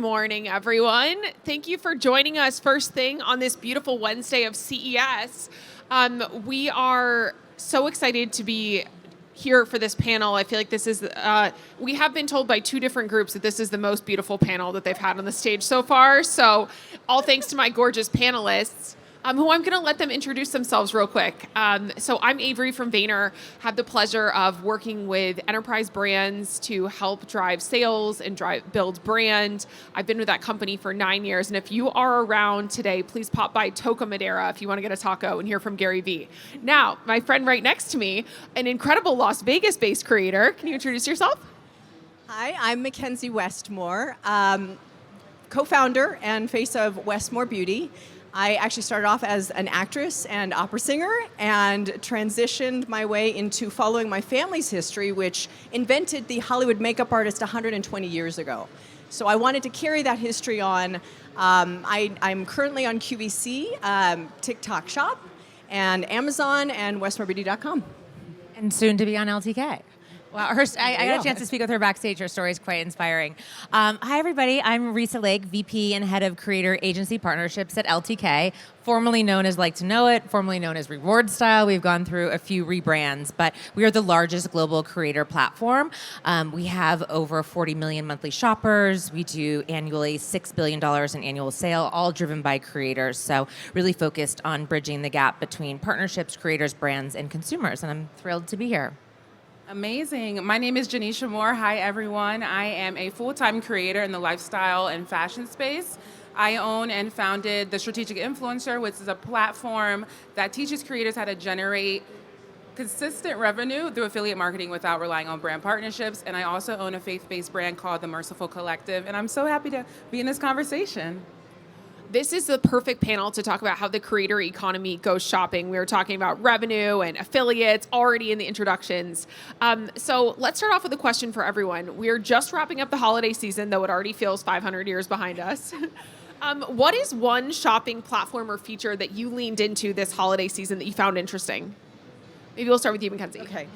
morning, everyone. Thank you for joining us first thing on this beautiful Wednesday of CES. We are so excited to be here for this panel. I feel like this is, we have been told by two different groups that this is the most beautiful panel that they've had on the stage so far. So all thanks to my gorgeous panelists. Who I'm going to let them introduce themselves real quick. So I'm Avery from Vayner, have the pleasure of working with enterprise brands to help drive sales and build brand. I've been with that company for 9 years, and if you are around today, please pop by Toca Madera if you want to get a taco and hear from Gary Vee. Now, my friend right next to me, an incredible Las Vegas-based creator. Can you introduce yourself? Hi, I'm Mckenzie Westmore, co-founder and face of Westmore Beauty. I actually started off as an actress and opera singer and transitioned my way into following my family's history, which invented the Hollywood makeup artist 120 years ago. So I wanted to carry that history on. I'm currently on QVC, TikTok Shop, and Amazon, and WestmoreBeauty.com. And soon to be on LTK. Well, I got a chance to speak with her backstage. Her story is quite inspiring. Hi, everybody. I'm Reesa Lake, VP and Head of Creator Agency Partnerships at LTK, formerly known as Like to Know It, formerly known as Reward Style. We've gone through a few rebrands, but we are the largest global creator platform. We have over 40 million monthly shoppers. We do annually $6 billion in annual sale, all driven by creators. So really focused on bridging the gap between partnerships, creators, brands, and consumers. And I'm thrilled to be here. Amazing. My name is Janesha Moore. Hi, everyone. I am a full-time creator in the lifestyle and fashion space. I own and founded The Strategic Influencer, which is a platform that teaches creators how to generate consistent revenue through affiliate marketing without relying on brand partnerships. And I also own a faith-based brand called The Merciful Collective. And I'm so happy to be in this conversation. This is the perfect panel to talk about how the creator economy goes shopping. We were talking about revenue and affiliates already in the introductions. So let's start off with a question for everyone. We're just wrapping up the holiday season, though it already feels 500 years behind us. What is one shopping platform or feature that you leaned into this holiday season that you found interesting? Maybe we'll start with you, Mckenzie. Okay.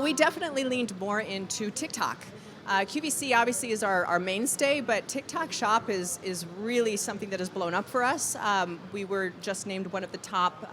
We definitely leaned more into TikTok. QVC obviously is our mainstay, but TikTok Shop is really something that has blown up for us. We were just named one of the top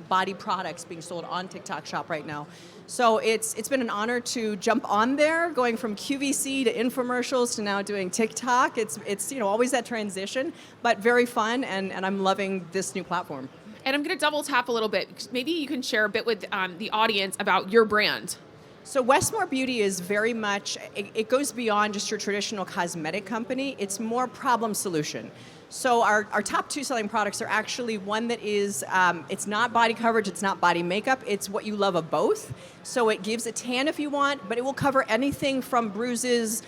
body products being sold on TikTok Shop right now. So it's been an honor to jump on there, going from QVC to infomercials to now doing TikTok. It's always that transition, but very fun, and I'm loving this new platform. And I'm going to double tap a little bit. Maybe you can share a bit with the audience about your brand. So Westmore Beauty is very much, it goes beyond just your traditional cosmetic company. It's more problem solution. So our top two selling products are actually one that is, it's not body coverage, it's not body makeup, it's what you love of both. So it gives a tan if you want, but it will cover anything from bruises,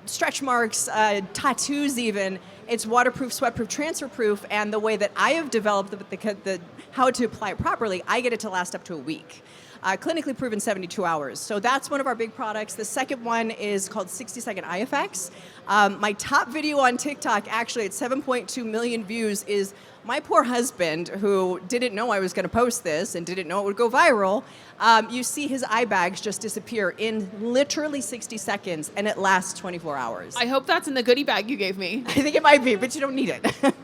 stretch marks, tattoos even. It's waterproof, sweatproof, transfer-proof, and the way that I have developed the how to apply it properly, I get it to last up to a week. Clinically proven 72 hours. So that's one of our big products. The second one is called 60-second eye effects. My top video on TikTok, actually at 7.2 million views, is my poor husband, who didn't know I was going to post this and didn't know it would go viral. You see his eye bags just disappear in literally 60 seconds, and it lasts 24 hours. I hope that's in the goodie bag you gave me. I think it might be, but you don't need it.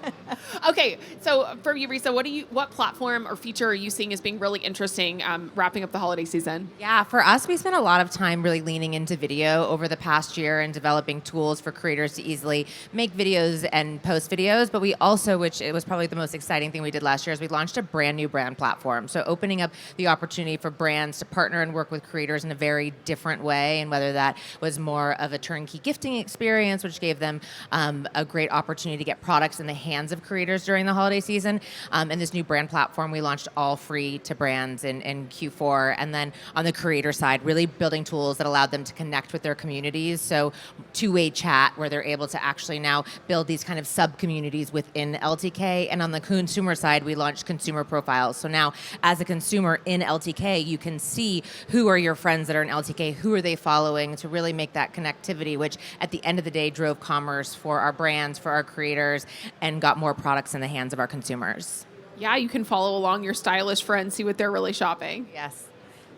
Okay, so for you, Reesa, what platform or feature are you seeing as being really interesting wrapping up the holiday season? Yeah, for us, we spent a lot of time really leaning into video over the past year and developing tools for creators to easily make videos and post videos. But we also, which it was probably the most exciting thing we did last year, is we launched a brand new brand platform. So opening up the opportunity for brands to partner and work with creators in a very different way, and whether that was more of a turnkey gifting experience, which gave them a great opportunity to get products in the hands of creators during the holiday season. And this new brand platform we launched all free to brands in Q4. And then on the creator side, really building tools that allowed them to connect with their communities. So two-way chat, where they're able to actually now build these kind of sub-communities within LTK. And on the consumer side, we launched consumer profiles. So now as a consumer in LTK, you can see who are your friends that are in LTK, who are they following, to really make that connectivity, which at the end of the day drove commerce for our brands, for our creators, and got more products in the hands of our consumers. Yeah, you can follow along your stylish friends, see what they're really shopping. Yes.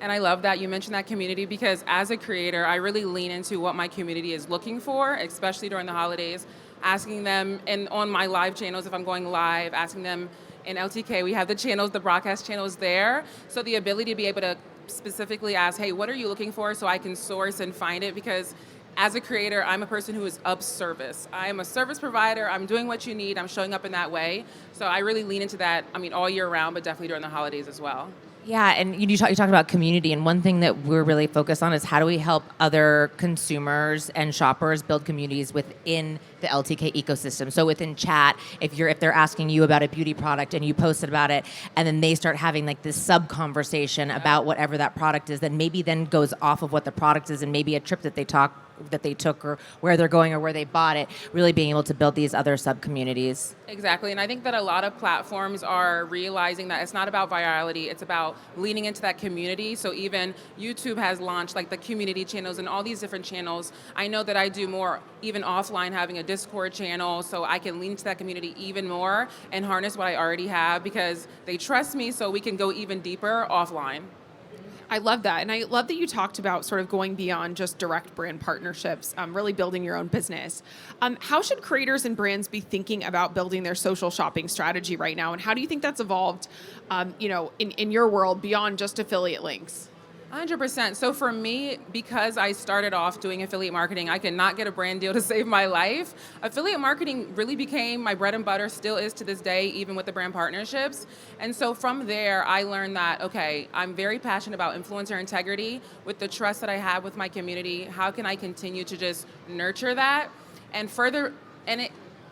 And I love that you mentioned that community, because as a creator, I really lean into what my community is looking for, especially during the holidays. asking them on my live channels if I'm going live, asking them in LTK. We have the channels, the broadcast channels there. So the ability to be able to specifically ask, hey, what are you looking for, so I can source and find it, because as a creator, I'm a person who is of service. I am a service provider. I'm doing what you need. I'm showing up in that way. So I really lean into that, all year round, but definitely during the holidays as well. Yeah, and you talked about community, and one thing that we're really focused on is how do we help other consumers and shoppers build communities within the LTK ecosystem. So within chat, if they're asking you about a beauty product and you posted about it, and then they start having like this sub conversation about whatever that product is, then maybe then goes off of what the product is, and maybe a trip that they took, or where they're going, or where they bought it, really being able to build these other sub communities. Exactly, and I think that a lot of platforms are realizing that it's not about virality, it's about leaning into that community. So even YouTube has launched like the community channels and all these different channels. I know that I do more even offline, having a Discord channel, so I can lean into that community even more and harness what I already have, because they trust me, so we can go even deeper offline. I love that. And I love that you talked about sort of going beyond just direct brand partnerships, really building your own business. How should creators and brands be thinking about building their social shopping strategy right now? And how do you think that's evolved, in your world beyond just affiliate links? 100%. So for me, because I started off doing affiliate marketing, I could not get a brand deal to save my life. Affiliate marketing really became my bread and butter, still is to this day, even with the brand partnerships. And so from there, I learned that, okay, I'm very passionate about influencer integrity. With the trust that I have with my community, how can I continue to just nurture that? And further,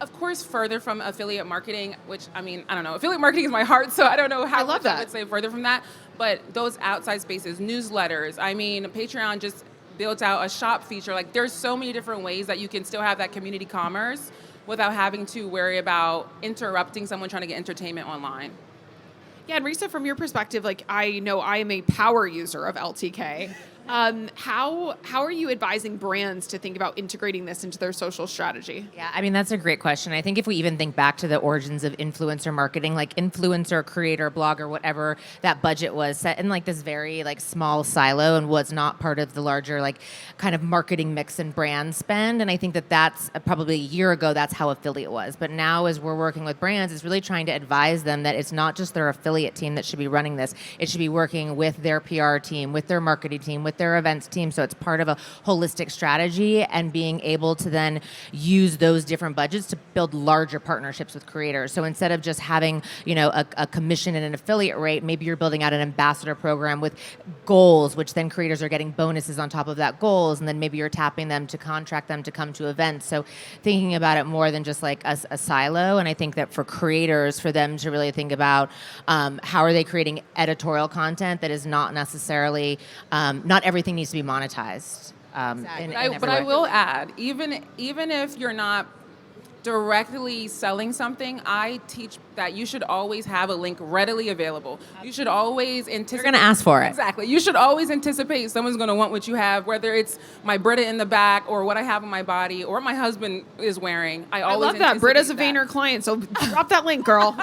of course, further from affiliate marketing, which, I don't know, affiliate marketing is my heart, so I don't know how I would say further from that. But those outside spaces, newsletters, Patreon just built out a shop feature. Like, there's so many different ways that you can still have that community commerce without having to worry about interrupting someone trying to get entertainment online. Yeah, and Reesa, from your perspective, like, I know I am a power user of LTK. How are you advising brands to think about integrating this into their social strategy? Yeah, that's a great question. I think if we even think back to the origins of influencer marketing, like influencer, creator, blogger, whatever that budget was set in like this very like small silo and was not part of the larger like kind of marketing mix and brand spend. And I think that that's probably a year ago, that's how affiliate was. But now as we're working with brands, it's really trying to advise them that it's not just their affiliate team that should be running this. It should be working with their PR team, with their marketing team, with their events team. So it's part of a holistic strategy, and being able to then use those different budgets to build larger partnerships with creators. So instead of just having, a commission and an affiliate rate, maybe you're building out an ambassador program with goals, which then creators are getting bonuses on top of that goals. And then maybe you're tapping them to contract them to come to events. So thinking about it more than just like a silo. And I think that for creators, for them to really think about how are they creating editorial content that is not necessarily, not everything needs to be monetized. Exactly. But I will add, even if you're not directly selling something, I teach that you should always have a link readily available. You should always anticipate. You're going to ask for it. Exactly. You should always anticipate someone's going to want what you have, whether it's my Brita in the back or what I have on my body or what my husband is wearing. I love that. Brita's a Vayner client, so drop that link, girl.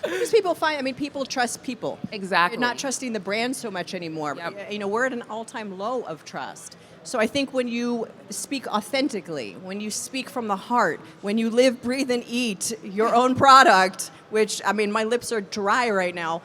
Because people people trust people. Exactly. They're not trusting the brand so much anymore. Yep. We're at an all-time low of trust. So I think when you speak authentically, when you speak from the heart, when you live, breathe, and eat your own product, which, my lips are dry right now,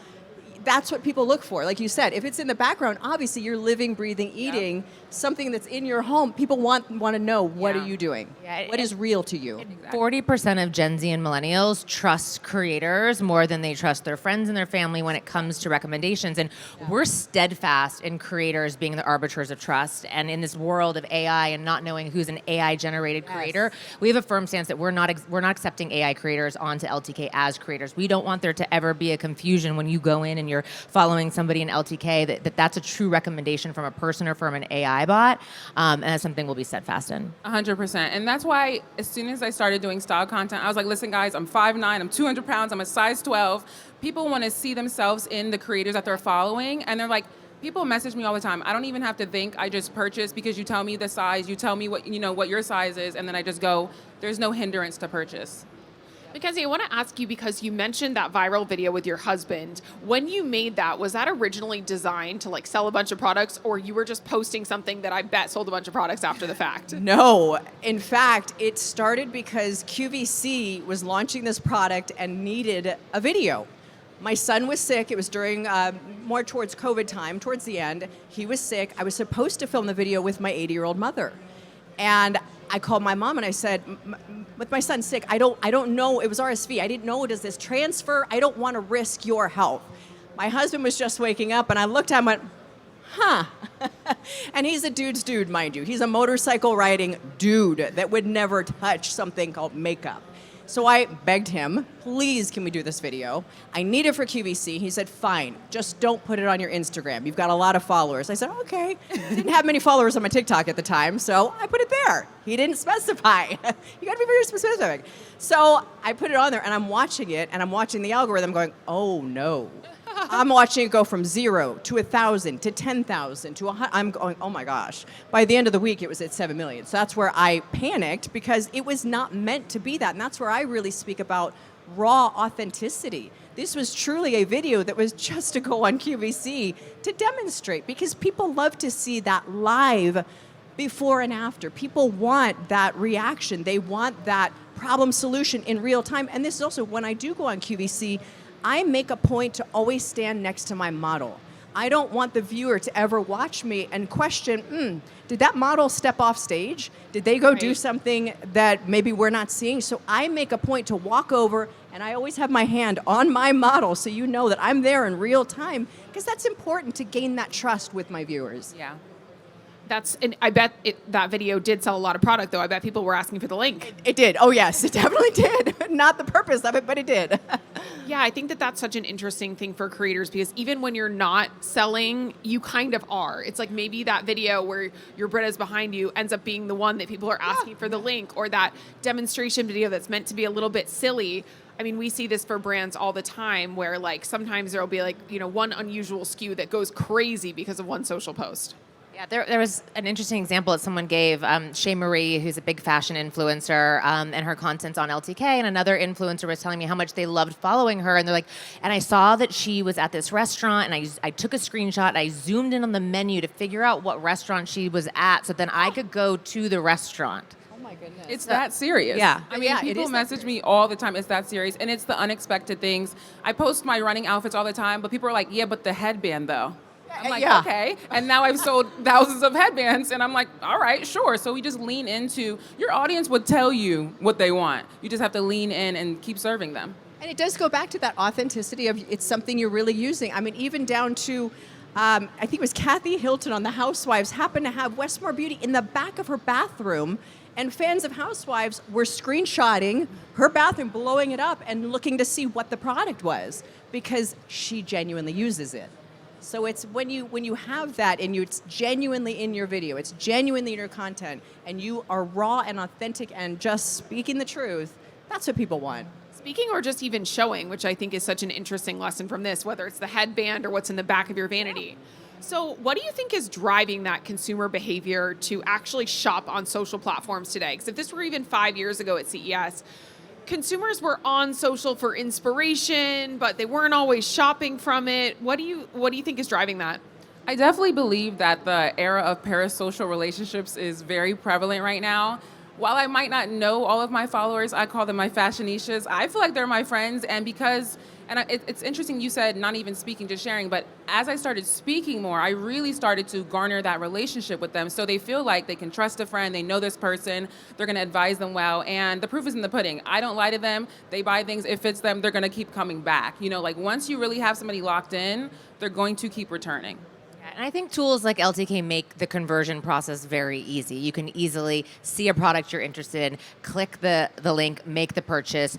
that's what people look for. Like you said, if it's in the background, obviously you're living, breathing, eating something that's in your home. People want to know, what are you doing? Yeah, what is real to you? 40% of Gen Z and millennials trust creators more than they trust their friends and their family when it comes to recommendations. And we're steadfast in creators being the arbiters of trust. And in this world of AI and not knowing who's an AI-generated creator, we have a firm stance that we're not accepting AI creators onto LTK as creators. We don't want there to ever be a confusion when you go in and you're following somebody in LTK that's a true recommendation from a person or from an AI bot, and that's something we'll be steadfast in. 100%. And that's why as soon as I started doing style content, I was like, listen, guys, I'm 5'9", I'm 200 pounds, I'm a size 12. People want to see themselves in the creators that they're following, and they're like, people message me all the time. I don't even have to think. I just purchase because you tell me the size, you tell me what your size is, and then I just go. There's no hindrance to purchase. Mckenzie, I want to ask you, because you mentioned that viral video with your husband. When you made that, was that originally designed to like sell a bunch of products, or you were just posting something that I bet sold a bunch of products after the fact? No. In fact, it started because QVC was launching this product and needed a video. My son was sick. It was during more towards COVID time, towards the end. He was sick. I was supposed to film the video with my 80-year-old mother. And I called my mom and I said, with my son sick, I don't know, it was RSV. I didn't know, does this transfer? I don't want to risk your health. My husband was just waking up and I looked at him and went, huh. And he's a dude's dude, mind you. He's a motorcycle riding dude that would never touch something called makeup. So I begged him, please, can we do this video? I need it for QVC. He said, fine, just don't put it on your Instagram. You've got a lot of followers. I said, okay. Didn't have many followers on my TikTok at the time, so I put it there. He didn't specify. You got to be very specific. So I put it on there, and I'm watching it, and I'm watching the algorithm going, oh, no. I'm watching it go from 0 to 1,000 to 10,000 to 100. I'm going, oh my gosh. By the end of the week, it was at 7 million. So that's where I panicked because it was not meant to be that. And that's where I really speak about raw authenticity. This was truly a video that was just to go on QVC to demonstrate, because people love to see that live before and after. People want that reaction. They want that problem solution in real time. And this is also, when I do go on QVC, I make a point to always stand next to my model. I don't want the viewer to ever watch me and question, did that model step off stage? Did they go do something that maybe we're not seeing? So I make a point to walk over, and I always have my hand on my model so you know that I'm there in real time, because that's important to gain that trust with my viewers. Yeah. And I bet that video did sell a lot of product, though. I bet people were asking for the link. It did. Oh, yes, it definitely did. Not the purpose of it, but it did. Yeah, I think that that's such an interesting thing for creators, because even when you're not selling, you kind of are. It's like maybe that video where your Britta's behind you ends up being the one that people are asking for the link, or that demonstration video that's meant to be a little bit silly. I mean, we see this for brands all the time where like sometimes there'll be like, one unusual SKU that goes crazy because of one social post. Yeah, there was an interesting example that someone gave. Shea Marie, who's a big fashion influencer, and her content's on LTK, and another influencer was telling me how much they loved following her, and they're like, and I saw that she was at this restaurant, and I took a screenshot, and I zoomed in on the menu to figure out what restaurant she was at, so then I could go to the restaurant. Goodness. It's that serious. Yeah. I mean, people message me all the time. It's that serious. And it's the unexpected things. I post my running outfits all the time, but people are like, yeah, but the headband, though. I'm like, okay. And now I've sold thousands of headbands, and I'm like, all right, sure. So we just lean into, your audience would tell you what they want. You just have to lean in and keep serving them. And it does go back to that authenticity of it's something you're really using. I mean, even down to, I think it was Kathy Hilton on The Housewives happened to have Westmore Beauty in the back of her bathroom, and fans of Housewives were screenshotting her bathroom, blowing it up, and looking to see what the product was, because she genuinely uses it. So it's when you have that, and it's genuinely in your video, it's genuinely in your content, and you are raw and authentic and just speaking the truth, that's what people want. Speaking or just even showing, which I think is such an interesting lesson from this, whether it's the headband or what's in the back of your vanity. So what do you think is driving that consumer behavior to actually shop on social platforms today? Because if this were even 5 years ago at CES, consumers were on social for inspiration, but they weren't always shopping from it. What do you think is driving that? I definitely believe that the era of parasocial relationships is very prevalent right now. While I might not know all of my followers, I call them my fashionistas. I feel like they're my friends, and because, it's interesting you said not even speaking, just sharing, but as I started speaking more, I really started to garner that relationship with them, so they feel like they can trust a friend, they know this person, they're going to advise them well, and the proof is in the pudding. I don't lie to them, they buy things, it fits them, they're going to keep coming back. Like once you really have somebody locked in, they're going to keep returning. And I think tools like LTK make the conversion process very easy. You can easily see a product you're interested in, click the link, make the purchase.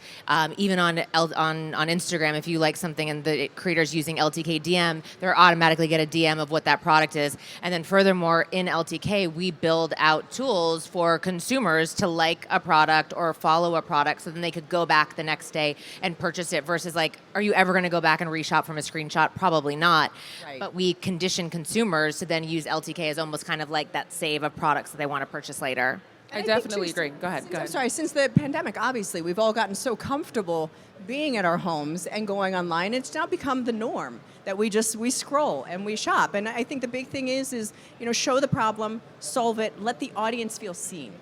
Even on Instagram, if you like something and the creator's using LTK DM, they're automatically get a DM of what that product is. And then furthermore, in LTK, we build out tools for consumers to like a product or follow a product, so then they could go back the next day and purchase it, versus like, are you ever going to go back and reshop from a screenshot? Probably not. Right. But we condition consumers to then use LTK as almost kind of like that save of products that they want to purchase later. I think, definitely too, agree. Go ahead. I'm sorry, since the pandemic, obviously, we've all gotten so comfortable being at our homes and going online. It's now become the norm that we scroll and we shop. And I think the big thing is show the problem, solve it, let the audience feel seen.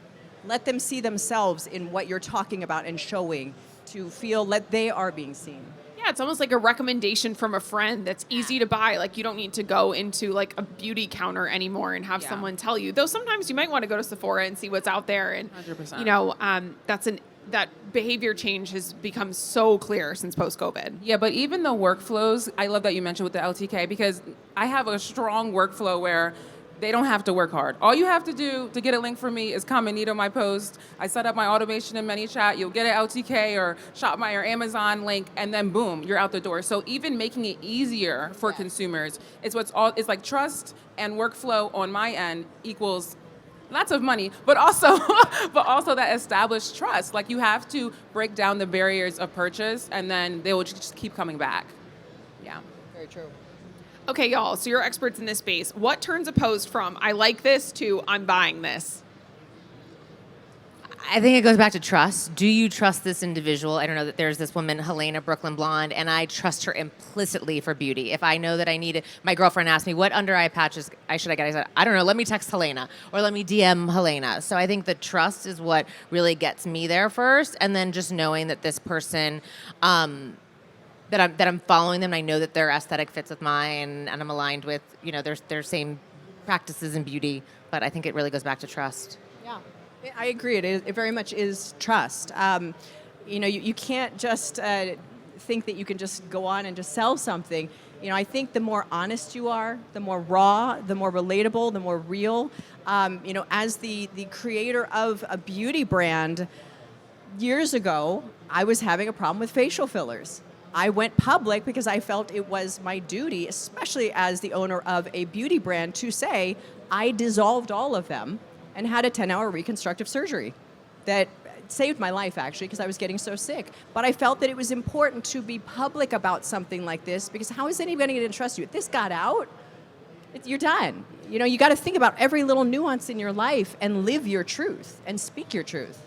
Let them see themselves in what you're talking about and showing to feel that they are being seen. Yeah, it's almost like a recommendation from a friend that's easy to buy. Like you don't need to go into like a beauty counter anymore and have someone tell you. Though sometimes you might want to go to Sephora and see what's out there. And 100%. That behavior change has become so clear since post-COVID. Yeah, but even the workflows, I love that you mentioned with the LTK because I have a strong workflow where they don't have to work hard. All you have to do to get a link from me is comment on my post. I set up my automation in Manychat. You'll get an LTK or Shopify or Amazon link, and then boom, you're out the door. So even making it easier for consumers, it's like trust and workflow on my end equals lots of money, but also that established trust. Like you have to break down the barriers of purchase, and then they will just keep coming back. Yeah. Very true. Okay, y'all, so you're experts in this space. What turns a post from I like this to I'm buying this? I think it goes back to trust. Do you trust this individual? I don't know that there's this woman, Helena, Brooklyn Blonde, and I trust her implicitly for beauty. If I know that I need it, my girlfriend asked me, what under eye patches should I get? I said, I don't know, let me text Helena or let me DM Helena. So I think the trust is what really gets me there first. And then just knowing that this person, that I'm following them, and I know that their aesthetic fits with mine and I'm aligned with, their same practices in beauty. But I think it really goes back to trust. Yeah. I agree. It very much is trust. You can't just think that you can just go on and just sell something. I think the more honest you are, the more raw, the more relatable, the more real. As the creator of a beauty brand, years ago, I was having a problem with facial fillers. I went public because I felt it was my duty, especially as the owner of a beauty brand, to say I dissolved all of them and had a 10-hour reconstructive surgery that saved my life, actually, because I was getting so sick. But I felt that it was important to be public about something like this, because how is anybody going to trust you? If this got out, you're done. You got to think about every little nuance in your life and live your truth and speak your truth.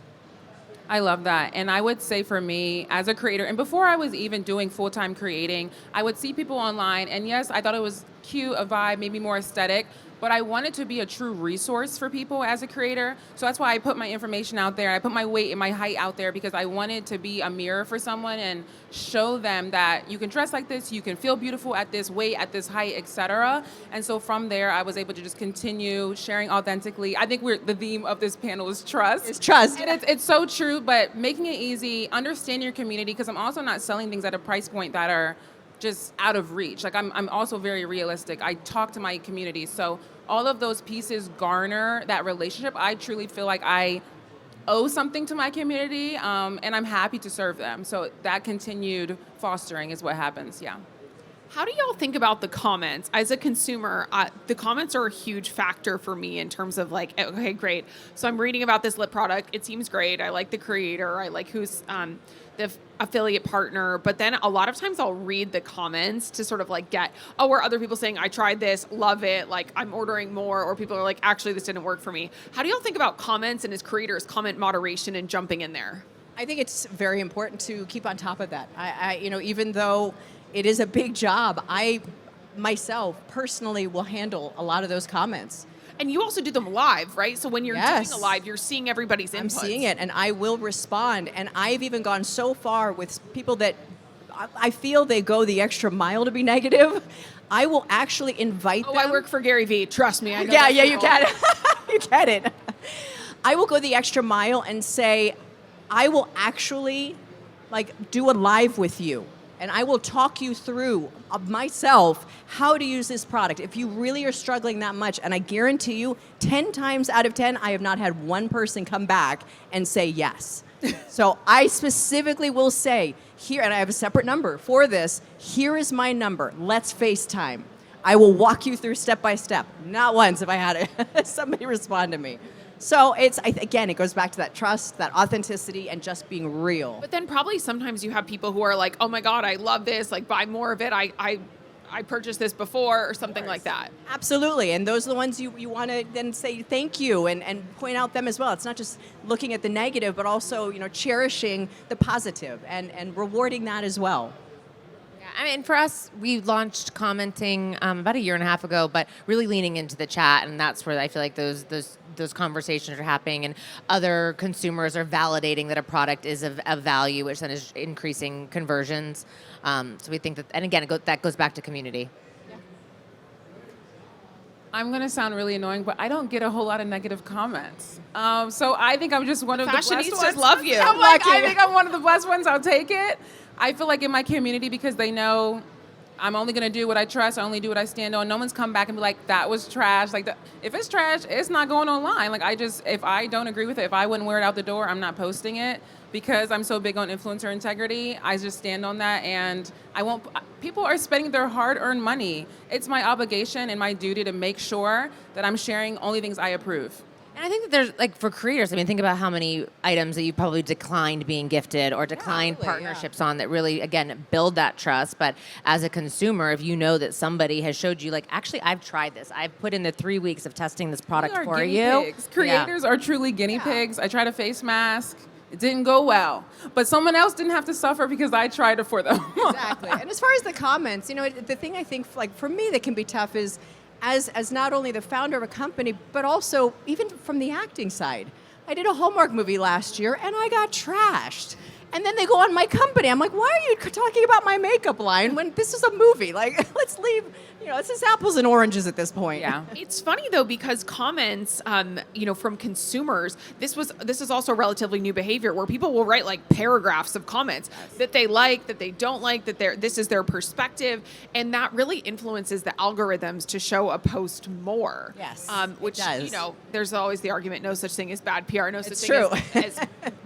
I love that. And I would say for me as a creator, and before I was even doing full-time creating, I would see people online, and yes, I thought it was cute, a vibe, maybe more aesthetic, but I wanted to be a true resource for people as a creator. So that's why I put my information out there. I put my weight and my height out there because I wanted to be a mirror for someone and show them that you can dress like this, you can feel beautiful at this weight, at this height, etc. And so from there, I was able to just continue sharing authentically. I think the theme of this panel is trust. It's trust. And it's so true, but making it easy, understand your community, because I'm also not selling things at a price point that are just out of reach. Like I'm also very realistic. I talk to my community. So all of those pieces garner that relationship. I truly feel like I owe something to my community, and I'm happy to serve them. So that continued fostering is what happens, yeah. How do y'all think about the comments? As a consumer, the comments are a huge factor for me in terms of like, okay, great. So I'm reading about this lip product. It seems great. I like the creator. I like who's the affiliate partner. But then a lot of times I'll read the comments to sort of like are other people saying, I tried this, love it, like I'm ordering more, or people are like, actually, this didn't work for me. How do y'all think about comments and as creators, comment moderation and jumping in there? I think it's very important to keep on top of that. I even though it is a big job, I myself personally will handle a lot of those comments. And you also do them live, right? So when you're doing a live, you're seeing everybody's inputs. I'm seeing it, and I will respond. And I've even gone so far with people that I feel they go the extra mile to be negative. I will actually invite them. I work for Gary Vee. Trust me, I know. Yeah, you get it. You get it. I will go the extra mile and say, I will actually do a live with you. And I will talk you through myself how to use this product. If you really are struggling that much, and I guarantee you, 10 times out of 10, I have not had one person come back and say yes. So I specifically will say, here, and I have a separate number for this, here is my number. Let's FaceTime. I will walk you through step by step. Not once have I had somebody respond to me. So again, it goes back to that trust, that authenticity, and just being real. But then probably sometimes you have people who are like, oh my God, I love this, like buy more of it. I I purchased this before or something like that. Absolutely, and those are the ones you want to then say thank you and point out them as well. It's not just looking at the negative, but also cherishing the positive and rewarding that as well. Yeah, I mean, for us, we launched commenting about a year and a half ago, but really leaning into the chat, and that's where I feel like those conversations are happening, and other consumers are validating that a product is of value, which then is increasing conversions. So we think that, and again, that goes back to community. I'm going to sound really annoying, but I don't get a whole lot of negative comments. So I think I'm just one of the blessed Fashionistas ones. love you. I'm like, I think I'm one of the blessed ones. I'll take it. I feel like in my community, because they know I'm only going to do what I trust. I only do what I stand on. No one's come back and be like, that was trash. Like, if it's trash, it's not going online. Like, if I don't agree with it, if I wouldn't wear it out the door, I'm not posting it, because I'm so big on influencer integrity. I just stand on that, and I won't. People are spending their hard-earned money. It's my obligation and my duty to make sure that I'm sharing only things I approve. And I think that there's, like, for creators, I mean, think about how many items that you probably declined being gifted or declined partnerships on that really, again, build that trust. But as a consumer, if you know that somebody has showed you, like, actually, I've tried this. I've put in the 3 weeks of testing this product for you. Pigs. Creators are truly guinea pigs. I tried a face mask. It didn't go well. But someone else didn't have to suffer because I tried it for them. Exactly. And as far as the comments, the thing I think, like, for me that can be tough is, as not only the founder of a company, but also even from the acting side. I did a Hallmark movie last year, and I got trashed. And then they go on my company. I'm like, why are you talking about my makeup line when this is a movie? Like, let's leave, it's just apples and oranges at this point. Yeah. It's funny though, because comments, from consumers, this is also relatively new behavior where people will write like paragraphs of comments that they like, that they don't like, that this is their perspective, and that really influences the algorithms to show a post more. Yes, which it does. there's always the argument, no such thing as bad PR, no such It's thing true. as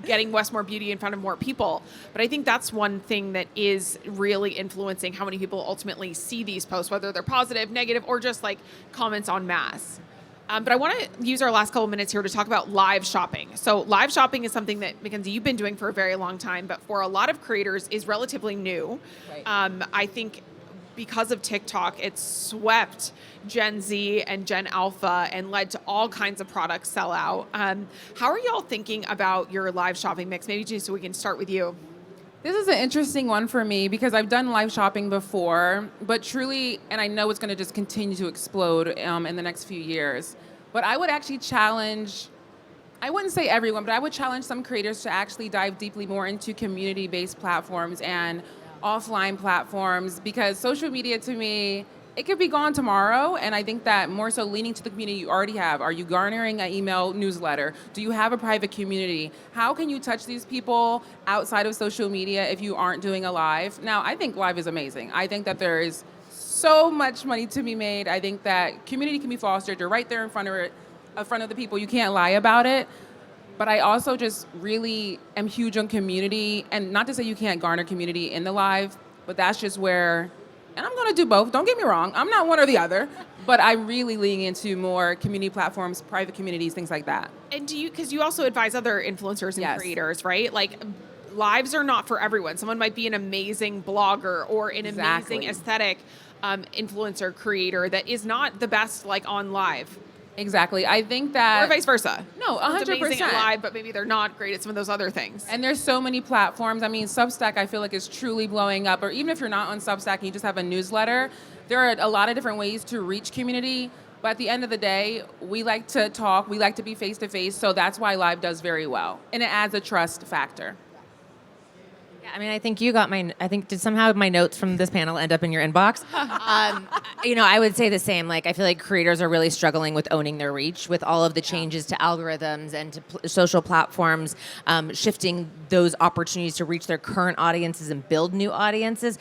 getting Westmore Beauty in front of more people. But I think that's one thing that is really influencing how many people ultimately see these posts, whether they're positive, negative, or just like comments en masse. But I want to use our last couple minutes here to talk about live shopping. So live shopping is something that, Mckenzie, you've been doing for a very long time, but for a lot of creators is relatively new. Right. I think because of TikTok, it's swept Gen Z and Gen Alpha and led to all kinds of products sell out. How are y'all thinking about your live shopping mix? Maybe just so we can start with you. This is an interesting one for me because I've done live shopping before, but truly, and I know it's going to just continue to explode in the next few years, but I would actually challenge, I wouldn't say everyone, but I would challenge some creators to actually dive deeply more into community-based platforms and offline platforms, because social media, to me, it could be gone tomorrow, and I think that more so leaning to the community you already have. Are you garnering an email newsletter? Do you have a private community? How can you touch these people outside of social media if you aren't doing a live? Now, I think live is amazing. I think that there is so much money to be made. I think that community can be fostered. You're right there in front of the people. You can't lie about it. But I also just really am huge on community, and not to say you can't garner community in the live, but that's just where, and I'm going to do both. Don't get me wrong. I'm not one or the other, but I'm really leaning into more community platforms, private communities, things like that. And because you also advise other influencers and creators, right? Like, lives are not for everyone. Someone might be an amazing blogger or an amazing aesthetic influencer creator that is not the best like on live. Exactly. I think that... Or vice versa. No, 100%. Someone's amazing at live, but maybe they're not great at some of those other things. And there's so many platforms. I mean, Substack, I feel like, is truly blowing up. Or even if you're not on Substack and you just have a newsletter, there are a lot of different ways to reach community. But at the end of the day, we like to talk. We like to be face-to-face. So that's why live does very well. And it adds a trust factor. I mean, I think you got did somehow my notes from this panel end up in your inbox? I would say the same. Like, I feel like creators are really struggling with owning their reach with all of the changes to algorithms and to social platforms, shifting those opportunities to reach their current audiences and build new audiences.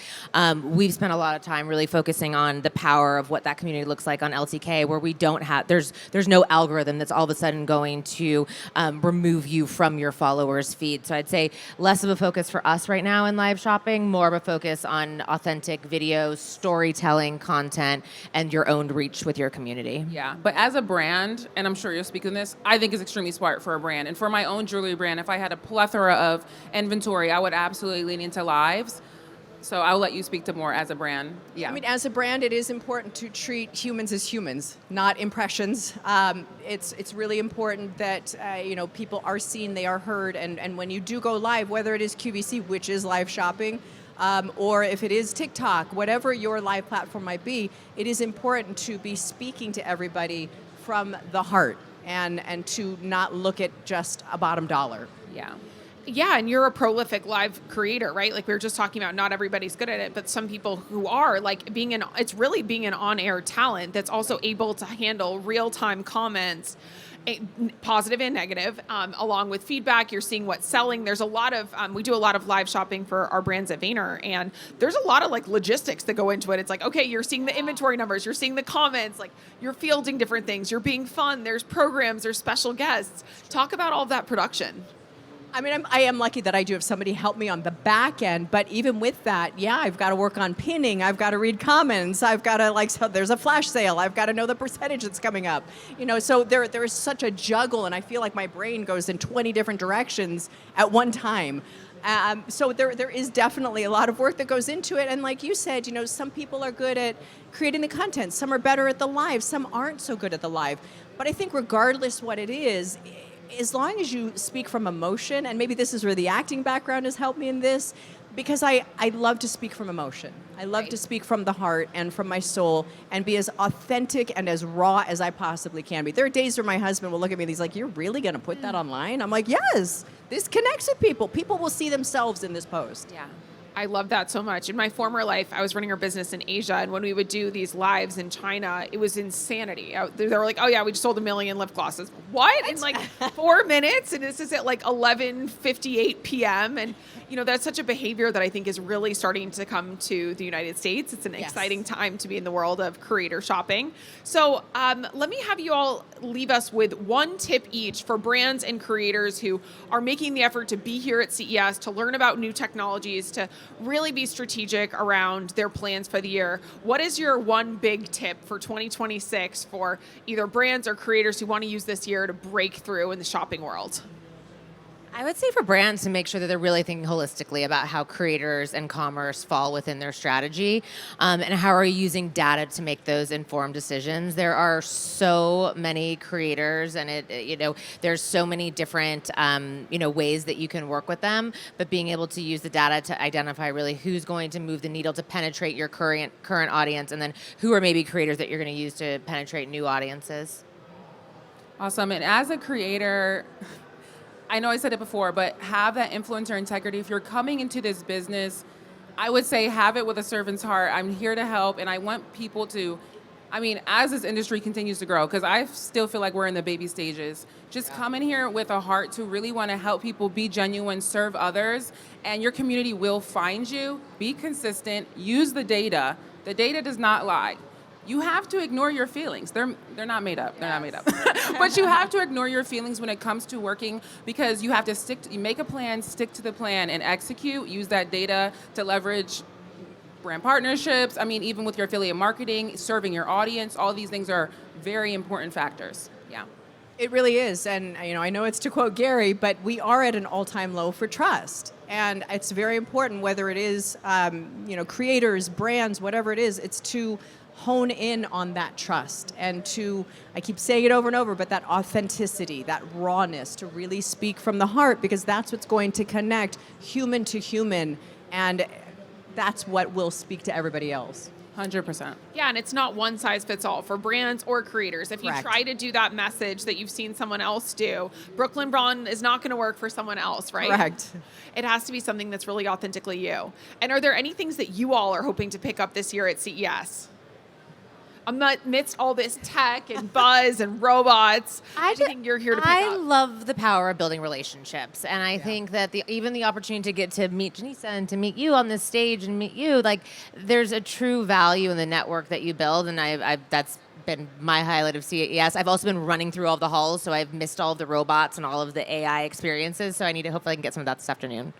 We've spent a lot of time really focusing on the power of what that community looks like on LTK, where we don't have, there's no algorithm that's all of a sudden going to remove you from your followers' feed. So I'd say less of a focus for us right now in live shopping, more of a focus on authentic videos, storytelling, content, and your own reach with your community. Yeah, but as a brand, and I'm sure you'll speak on this, I think it's extremely smart for a brand. And for my own jewelry brand, if I had a plethora of inventory, I would absolutely lean into lives. So I'll let you speak to more as a brand. Yeah. I mean, as a brand, it is important to treat humans as humans, not impressions. It's really important that people are seen, they are heard, and when you do go live, whether it is QVC, which is live shopping, or if it is TikTok, whatever your live platform might be, it is important to be speaking to everybody from the heart and to not look at just a bottom dollar. Yeah. Yeah, and you're a prolific live creator, right? Like we were just talking about, not everybody's good at it, but some people who are, like it's really being an on-air talent that's also able to handle real-time comments, positive and negative, along with feedback. You're seeing what's selling. There's a lot of, we do a lot of live shopping for our brands at Vayner, and there's a lot of like logistics that go into it. It's like, okay, you're seeing the inventory numbers, you're seeing the comments, like you're fielding different things, you're being fun, there's programs, there's special guests. Talk about all of that production. I mean, I am lucky that I do have somebody help me on the back end, but even with that, yeah, I've got to work on pinning, I've got to read comments, I've got to so there's a flash sale, I've got to know the percentage that's coming up. So there is such a juggle, and I feel like my brain goes in 20 different directions at one time. So there is definitely a lot of work that goes into it, and like you said, some people are good at creating the content, some are better at the live, some aren't so good at the live. But I think regardless what it is, as long as you speak from emotion, and maybe this is where the acting background has helped me in this, because I love to speak from emotion. I love to speak from the heart and from my soul and be as authentic and as raw as I possibly can be. There are days where my husband will look at me and he's like, "You're really going to put that online?" I'm like, "Yes, this connects with people. People will see themselves in this post." Yeah. I love that so much. In my former life, I was running our business in Asia, and when we would do these lives in China, it was insanity. They were like, "Oh yeah, we just sold 1 million lip glosses." What? In like 4 minutes? And this is at like 11:58 p.m. And that's such a behavior that I think is really starting to come to the United States. It's an exciting time to be in the world of creator shopping. So let me have you all leave us with one tip each for brands and creators who are making the effort to be here at CES, to learn about new technologies, to really be strategic around their plans for the year. What is your one big tip for 2026 for either brands or creators who want to use this year to break through in the shopping world? I would say for brands to make sure that they're really thinking holistically about how creators and commerce fall within their strategy, and how are you using data to make those informed decisions. There are so many creators, and there's so many different ways that you can work with them, but being able to use the data to identify really who's going to move the needle to penetrate your current audience, and then who are maybe creators that you're going to use to penetrate new audiences. Awesome. And as a creator, I know I said it before, but have that influencer integrity. If you're coming into this business, I would say have it with a servant's heart. I'm here to help, and I want people to, as this industry continues to grow, because I still feel like we're in the baby stages, just come in here with a heart to really want to help people, be genuine, serve others, and your community will find you. Be consistent, use the data. The data does not lie. You have to ignore your feelings. They're not made up. They're not made up. But you have to ignore your feelings when it comes to working, because you have to you make a plan, stick to the plan, and execute. Use that data to leverage brand partnerships. Even with your affiliate marketing, serving your audience, all these things are very important factors. Yeah. It really is. And I know it's to quote Gary, but we are at an all-time low for trust. And it's very important, whether it is creators, brands, whatever it is, it's to hone in on that trust and to, I keep saying it over and over, but that authenticity, that rawness, to really speak from the heart, because that's what's going to connect human to human, and that's what will speak to everybody else. 100%. Yeah, and it's not one size fits all for brands or creators. If you Correct. try to do that message that you've seen someone else do, Brooklyn Braun is not going to work for someone else, right? Correct. It has to be something that's really authentically you. And are there any things that you all are hoping to pick up this year at CES? Amidst all this tech and buzz and robots, anything you're here to pick I up? love the power of building relationships, and I think that even the opportunity to get to meet Janesha and to meet you on this stage and meet you, there's a true value in the network that you build, and that's been my highlight of CES. I've also been running through all of the halls, so I've missed all of the robots and all of the AI experiences, so hopefully I can get some of that this afternoon.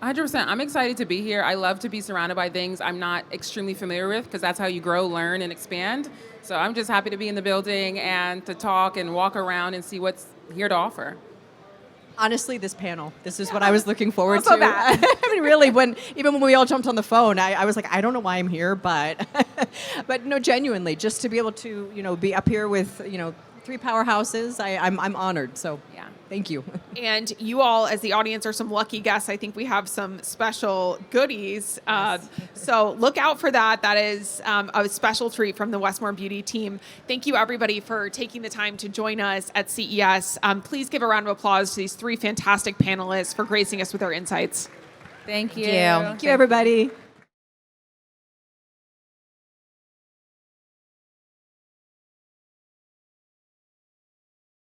100%. I'm excited to be here. I love to be surrounded by things I'm not extremely familiar with, because that's how you grow, learn, and expand. So I'm just happy to be in the building and to talk and walk around and see what's here to offer. Honestly, this panel. This is what I was looking forward so to. bad. I mean, really, even when we all jumped on the phone, I was like, I don't know why I'm here, but but no, genuinely, just to be able to be up here with three powerhouses, I'm honored. So Yeah. thank you. And you all, as the audience, are some lucky guests. I think we have some special goodies. So look out for that. That is a special treat from the Westmore Beauty team. Thank you, everybody, for taking the time to join us at CES. Please give a round of applause to these three fantastic panelists for gracing us with their insights. Thank you. Thank you. Thank you, everybody.